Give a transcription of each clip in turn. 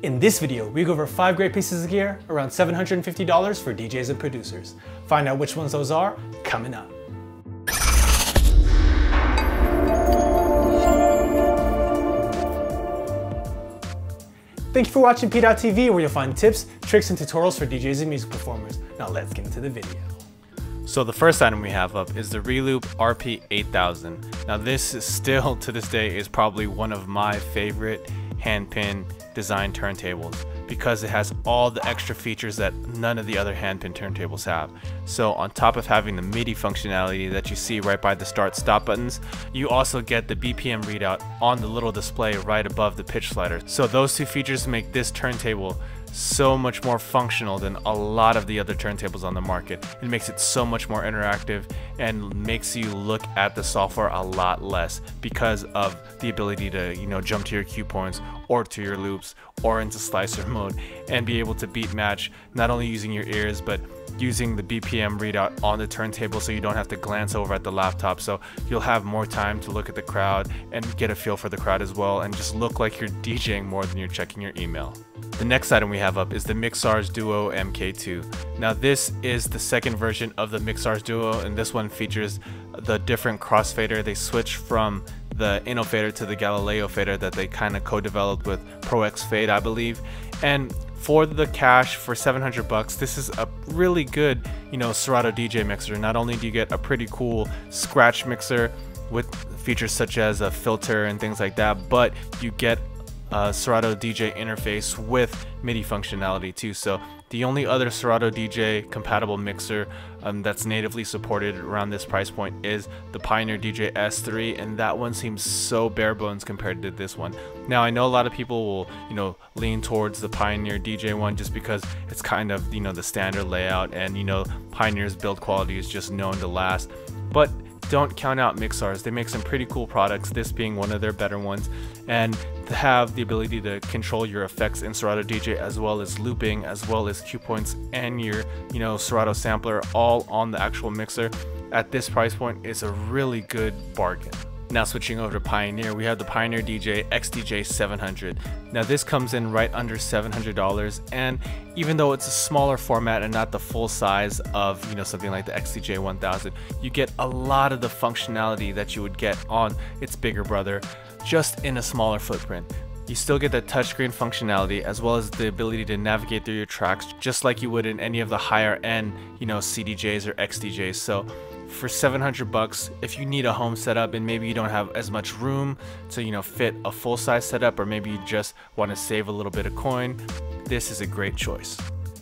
In this video, we go over 5 great pieces of gear, around $750 for DJs and producers. Find out which ones those are, coming up. Thank you for watching PDot TV, where you'll find tips, tricks, and tutorials for DJs and music performers. Now let's get into the video. So the first item we have up is the Reloop RP8000. Now this is still, to this day, is probably one of my favorite handpin design turntables because it has all the extra features that none of the other handpin turntables have. So on top of having the MIDI functionality that you see right by the start stop buttons, you also get the BPM readout on the little display right above the pitch slider. So those two features make this turntable so much more functional than a lot of the other turntables on the market. It makes it so much more interactive and makes you look at the software a lot less because of the ability to, jump to your cue points or to your loops or into slicer mode and be able to beat match, not only using your ears but using the BPM readout on the turntable, so you don't have to glance over at the laptop. So you'll have more time to look at the crowd and get a feel for the crowd as well, and just look like you're DJing more than you're checking your email. The next item we have up is the Mixars Duo MK2. Now this is the second version of the Mixars Duo, and this one features the different crossfader. They switched from the Innofader to the Galileo fader that they kind of co-developed with Pro X Fade, I believe. And for the cash, for 700 bucks, this is a really good, Serato DJ mixer. Not only do you get a pretty cool scratch mixer with features such as a filter and things like that, but you get a Serato DJ interface with MIDI functionality too. So the only other Serato DJ compatible mixer that's natively supported around this price point is the Pioneer DJ S3, and that one seems so bare bones compared to this one. Now I know a lot of people will lean towards the Pioneer DJ one just because it's kind of the standard layout, and Pioneer's build quality is just known to last. But don't count out Mixars. They make some pretty cool products, this being one of their better ones, and to have the ability to control your effects in Serato DJ, as well as looping, as well as cue points and your Serato sampler all on the actual mixer at this price point is a really good bargain. Now switching over to Pioneer, we have the Pioneer DJ XDJ 700. Now this comes in right under $700, and even though it's a smaller format and not the full size of something like the XDJ 1000, you get a lot of the functionality that you would get on its bigger brother, just in a smaller footprint. You still get the touchscreen functionality as well as the ability to navigate through your tracks just like you would in any of the higher end CDJs or XDJs. So for 700 bucks, if you need a home setup and maybe you don't have as much room to fit a full-size setup, or maybe you just want to save a little bit of coin, this is a great choice.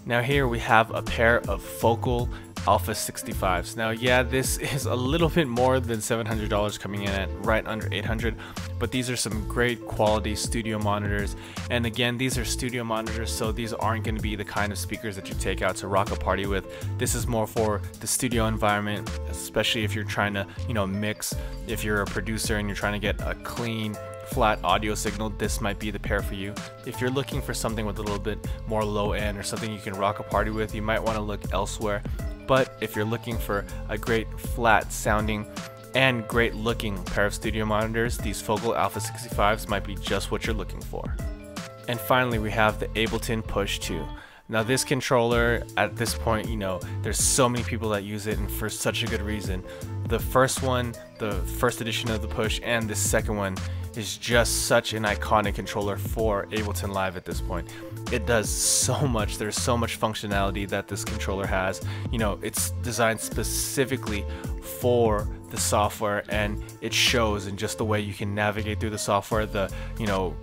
Now here we have a pair of Focal Alpha 65s. Now yeah, this is a little bit more than $700, coming in at right under $800, but these are some great quality studio monitors. And again, these are studio monitors, so these aren't going to be the kind of speakers that you take out to rock a party with. This is more for the studio environment, especially if you're trying to mix. If you're a producer and you're trying to get a clean flat audio signal, this might be the pair for you. If you're looking for something with a little bit more low end or something you can rock a party with, you might want to look elsewhere. But if you're looking for a great flat sounding and great looking pair of studio monitors, these Focal Alpha 65s might be just what you're looking for. And finally, we have the Ableton Push 2. Now this controller, at this point, there's so many people that use it, and for such a good reason. The first one, the first edition of the Push, and the second one is just such an iconic controller for Ableton Live at this point. It does so much. There's so much functionality that this controller has. It's designed specifically for the software, and it shows in just the way you can navigate through the software, the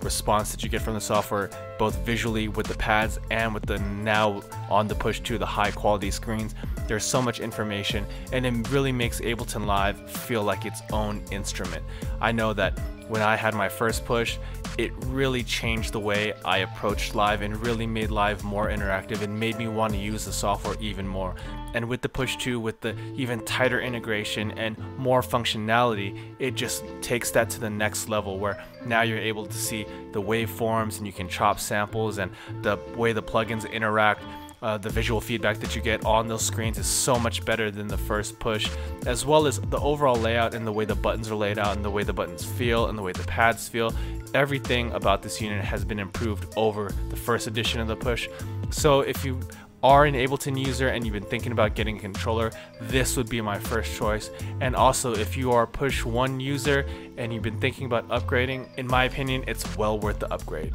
response that you get from the software, both visually with the pads and with the now on the Push 2, the high quality screens. There's so much information, and it really makes Ableton Live feel like its own instrument. I know that when I had my first Push, it really changed the way I approached live and really made live more interactive and made me want to use the software even more. And with the Push 2, with the even tighter integration and more functionality, it just takes that to the next level, where now you're able to see the waveforms and you can chop samples and the way the plugins interact. The visual feedback that you get on those screens is so much better than the first push, as well as the overall layout and the way the buttons are laid out and the way the buttons feel and the way the pads feel. Everything about this unit has been improved over the first edition of the push. So if you are an Ableton user and you've been thinking about getting a controller, this would be my first choice. And also, if you are a Push 1 user and you've been thinking about upgrading, in my opinion, it's well worth the upgrade.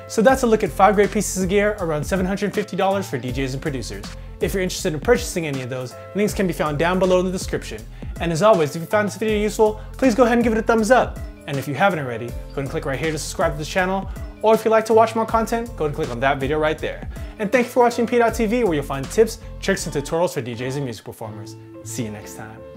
So that's a look at 5 great pieces of gear, around $750 for DJs and producers. If you're interested in purchasing any of those, links can be found down below in the description. And as always, if you found this video useful, please go ahead and give it a thumbs up. And if you haven't already, go ahead and click right here to subscribe to this channel. Or if you'd like to watch more content, go ahead and click on that video right there. And thank you for watching PDot TV, where you'll find tips, tricks, and tutorials for DJs and music performers. See you next time.